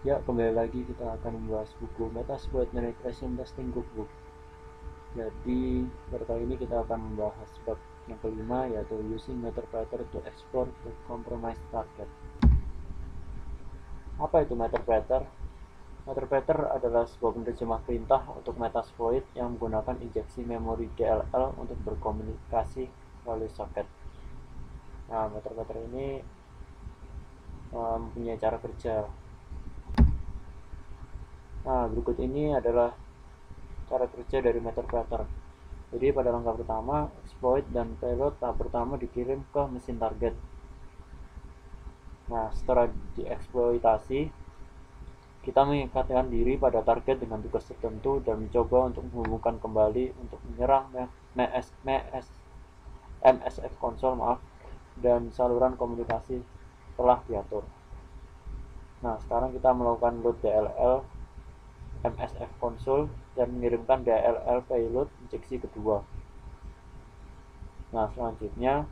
Ya, kembali lagi kita akan membahas buku Metasploit Regression Testing Cookbook. Jadi, pada kali ini kita akan membahas bab yang kelima, yaitu Using Meterpreter to Explore the Compromised Target. Apa itu Meterpreter? Meterpreter adalah sebuah penerjemah perintah untuk Metasploit yang menggunakan injeksi memori DLL untuk berkomunikasi melalui soket. Nah, Meterpreter ini mempunyai cara kerja. Nah, berikut ini adalah cara kerja dari Meterpreter. Jadi pada langkah pertama, exploit dan payload tahap pertama dikirim ke mesin target. Nah, setelah dieksploitasi, kita mengikatkan diri pada target dengan tugas tertentu dan mencoba untuk menghubungkan kembali untuk menyerang MSF konsol dan saluran komunikasi telah diatur. Nah, sekarang kita melakukan load DLL MSF konsol dan mengirimkan DLL payload injeksi kedua. Nah, selanjutnya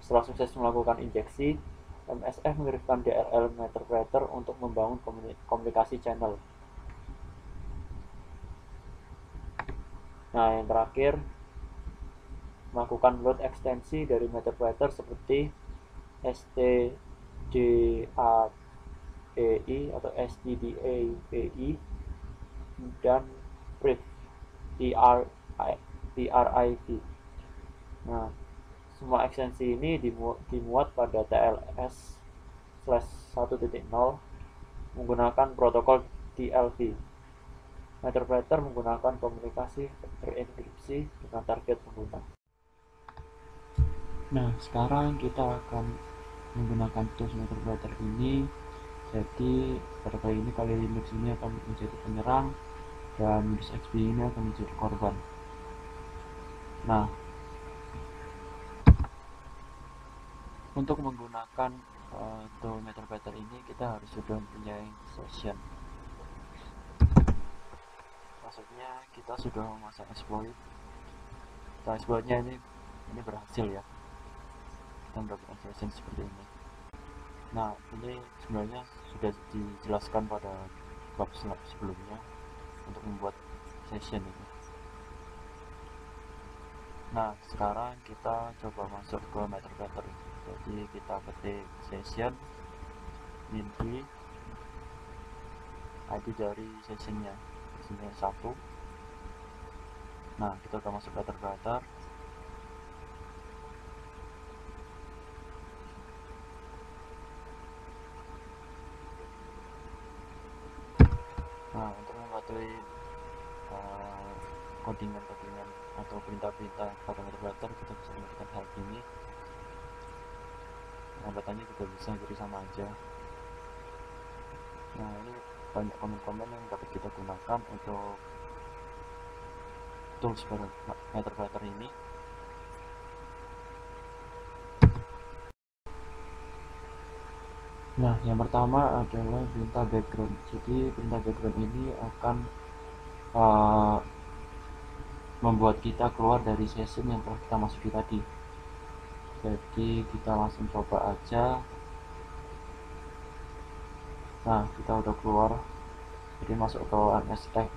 setelah sukses melakukan injeksi, MSF mengirimkan DLL Meterpreter untuk membangun komunikasi channel. Nah, yang terakhir, melakukan load ekstensi dari Meterpreter seperti STDAPI atau STDAPI dan PRIV. Nah, semua ekstensi ini dimuat pada TLS/1.0 menggunakan protokol TLV. Meterpreter menggunakan komunikasi terenkripsi dengan target pengguna. Nah, sekarang kita akan menggunakan tools Meterpreter ini. Jadi, pada kali ini Kali Linux ini akan menjadi penyerang dan Windows XP ini akan menjadi korban. Nah, untuk menggunakan tool Meterpreter ini kita harus sudah mempunyai session. Maksudnya kita sudah memasang exploit. Nah, exploitnya ini berhasil ya. Kita mendapatkan session seperti ini. Nah, ini sebenarnya sudah dijelaskan pada bab sebelumnya untuk membuat session ini. Nah, sekarang kita coba masuk ke Meterpreter. Jadi kita ketik session min ID dari sessionnya, sessionnya 1. Nah, kita udah masuk Meterpreter. Nah, untuk mematuhi codingan atau perintah-perintah pada Meterpreter, kita bisa menggunakan hal ini. Pengambatannya juga bisa, jadi sama aja. Nah, ini banyak komen-komen yang dapat kita gunakan untuk tools pada Meterpreter ini. Nah, yang pertama adalah perintah background. Jadi perintah background ini akan membuat kita keluar dari session yang telah kita masuki tadi. Jadi kita langsung coba aja. Nah, kita udah keluar. Jadi masuk ke MSF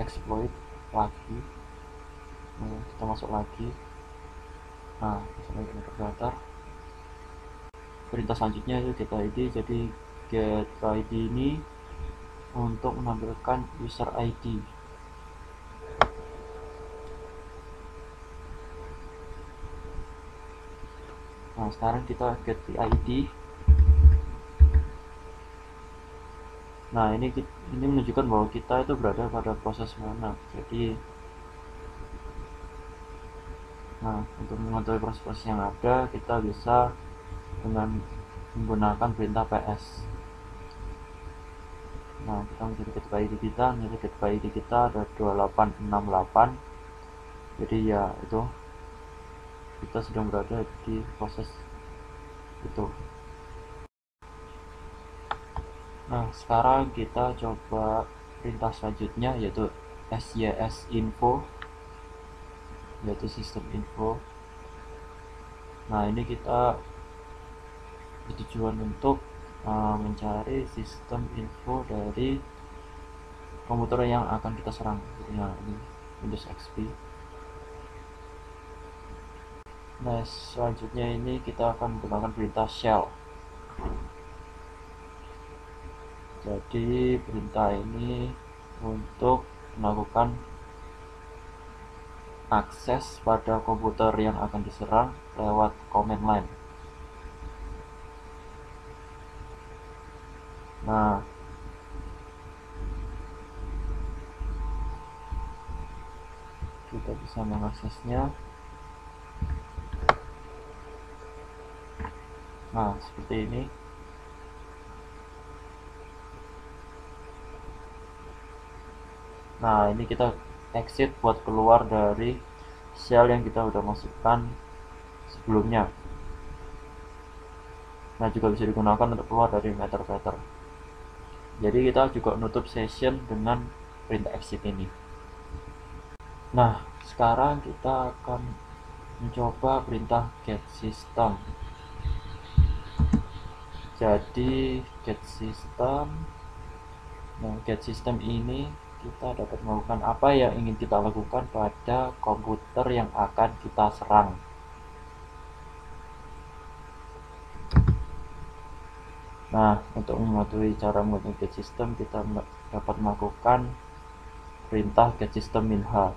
exploit lagi. Nah, kita masuk lagi. Nah, masuk lagi ke daftar. Perintah selanjutnya itu get ID. Jadi get ID ini untuk menampilkan user ID. Nah, sekarang kita get ID. Nah, ini menunjukkan bahwa kita itu berada pada proses mana. Jadi, nah, untuk mengetahui proses-proses yang ada, kita bisa dengan menggunakan perintah ps. Nah, kita mencari get ID kita, get ID kita ada 2868. Jadi ya itu kita sedang berada di proses itu. Nah, sekarang kita coba perintah selanjutnya, yaitu sys info, yaitu sistem info. Nah, ini kita bertujuan untuk mencari sistem info dari komputer yang akan kita serang. Nah, ini Windows XP. Nah, selanjutnya ini kita akan menggunakan perintah shell. Jadi perintah ini untuk melakukan akses pada komputer yang akan diserang lewat command line. Nah, kita bisa mengaksesnya. Nah, seperti ini. Nah, ini kita exit buat keluar dari shell yang kita udah masukkan sebelumnya. Nah, juga bisa digunakan untuk keluar dari Metadata. Jadi kita juga nutup session dengan perintah exit ini. Nah, sekarang kita akan mencoba perintah get system. Jadi get system. Nah, get system ini kita dapat melakukan apa yang ingin kita lakukan pada komputer yang akan kita serang. Nah, untuk mematuhi cara menggunakan get system, kita dapat melakukan perintah get system minha.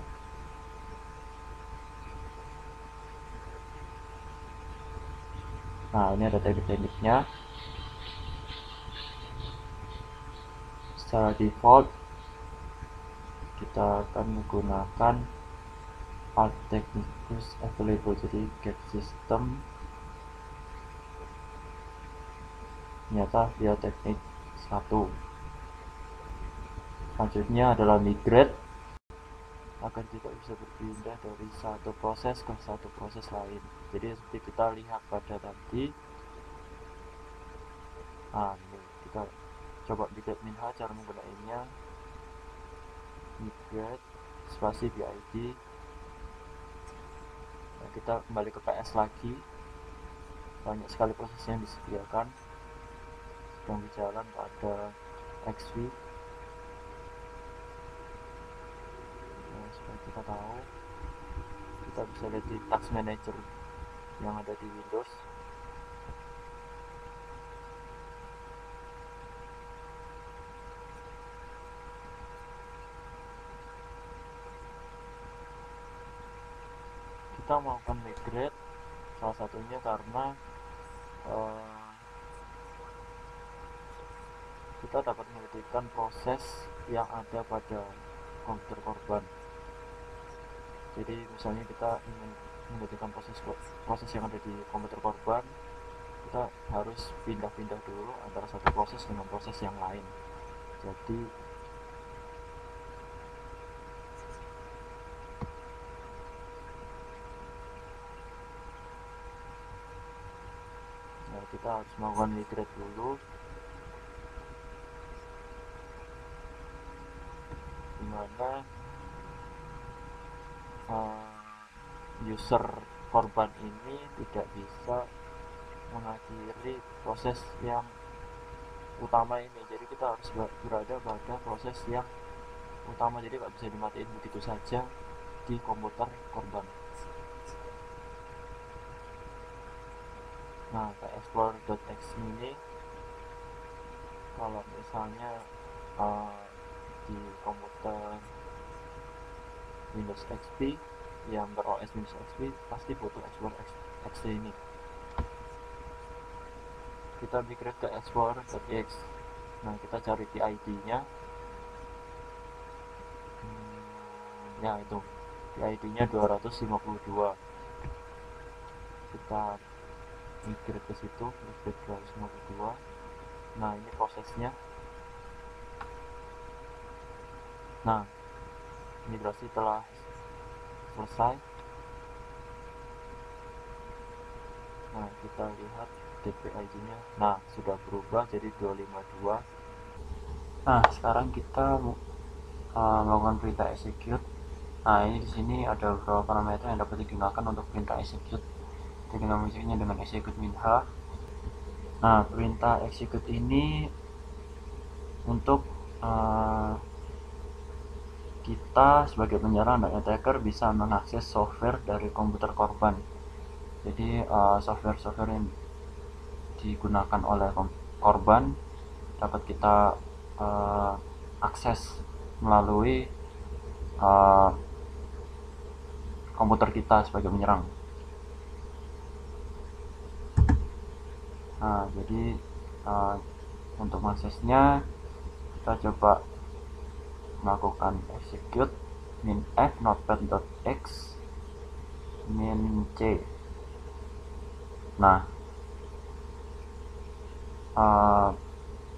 Nah, ini ada teknik-tekniknya. Secara default, kita akan menggunakan alt technicus available. Jadi get system ternyata via teknik 1. Selanjutnya adalah migrate, agar kita bisa berpindah dari satu proses ke satu proses lain. Jadi seperti kita lihat pada tadi. Nah, ini kita coba migrate minha. Cara menggunakannya migrate spasi bid. Nah, kita kembali ke PS lagi. Banyak sekali proses yang disediakan sedang berjalan pada XV. Nah, supaya kita tahu, kita bisa lihat di task manager yang ada di Windows. Kita melakukan migrate salah satunya karena kita dapat menghentikan proses yang ada pada komputer korban. Jadi misalnya kita ingin menghentikan proses yang ada di komputer korban, kita harus pindah-pindah dulu antara satu proses dengan proses yang lain. Jadi kita harus melakukan migrate dulu, dimana user korban ini tidak bisa mengakhiri proses yang utama ini. Jadi kita harus berada pada proses yang utama, jadi nggak bisa dimatiin begitu saja di komputer korban. Nah, ke explorer.exe ini, kalau misalnya di komputer Windows XP yang ber-OS Windows XP pasti butuh explorer.exe ini. Kita migrate ke explorer.exe. Nah, kita cari PID-nya. Ya, itu PID-nya 252. Kita migrate ke situ, migrate 252. Nah, ini prosesnya. Nah, migrasi telah selesai. Nah, kita lihat DPID-nya. Nah, sudah berubah jadi 252. Nah, sekarang kita melakukan perintah execute. Nah, ini di sini ada beberapa parameter yang dapat digunakan untuk perintah execute. Teknologinya dengan execute minha. Nah, perintah execute ini untuk kita sebagai penyerang dan attacker bisa mengakses software dari komputer korban. Jadi software-software yang digunakan oleh korban dapat kita akses melalui komputer kita sebagai penyerang. Nah, jadi untuk mengaksesnya kita coba melakukan execute minf notepad.x min c. Nah,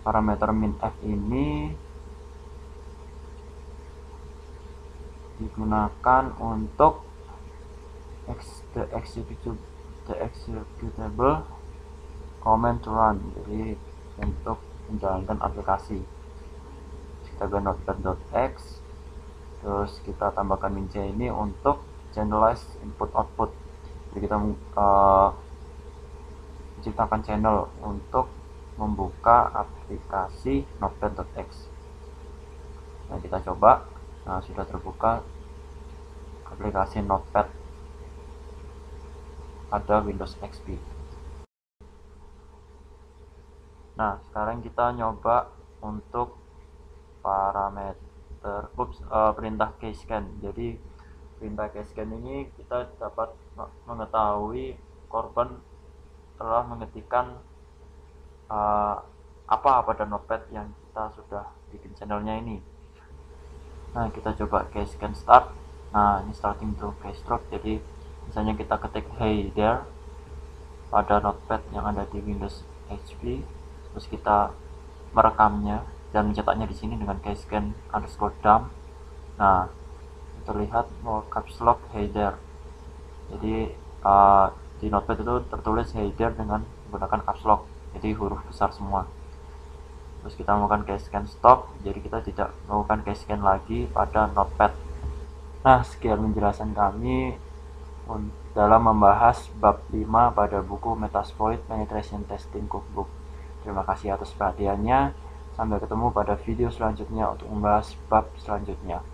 parameter minf ini digunakan untuk the executable command to run, jadi untuk menjalankan aplikasi. Kita ke notepad.x, terus kita tambahkan min c ini untuk generalize input output. Jadi kita menciptakan channel untuk membuka aplikasi notepad.x. Nah, kita coba. Nah, sudah terbuka aplikasi Notepad pada Windows XP. Nah, sekarang kita nyoba untuk parameter perintah keyscan. Jadi perintah keyscan ini kita dapat mengetahui korban telah mengetikkan apa pada notepad yang kita sudah bikin channelnya ini. Nah, kita coba keyscan start. Nah, ini starting to keystroke. Jadi misalnya kita ketik hey there pada notepad yang ada di Windows XP, terus kita merekamnya dan mencetaknya di sini dengan keyscan _dump. Nah, terlihat caps lock hey there. Jadi di notepad itu tertulis hey there dengan menggunakan caps lock, jadi huruf besar semua. Terus kita melakukan keyscan stop, jadi kita tidak melakukan keyscan lagi pada notepad. Nah, sekian penjelasan kami dalam membahas bab 5 pada buku Metasploit Penetration Testing Cookbook. Terima kasih atas perhatiannya. Sampai ketemu pada video selanjutnya untuk membahas bab selanjutnya.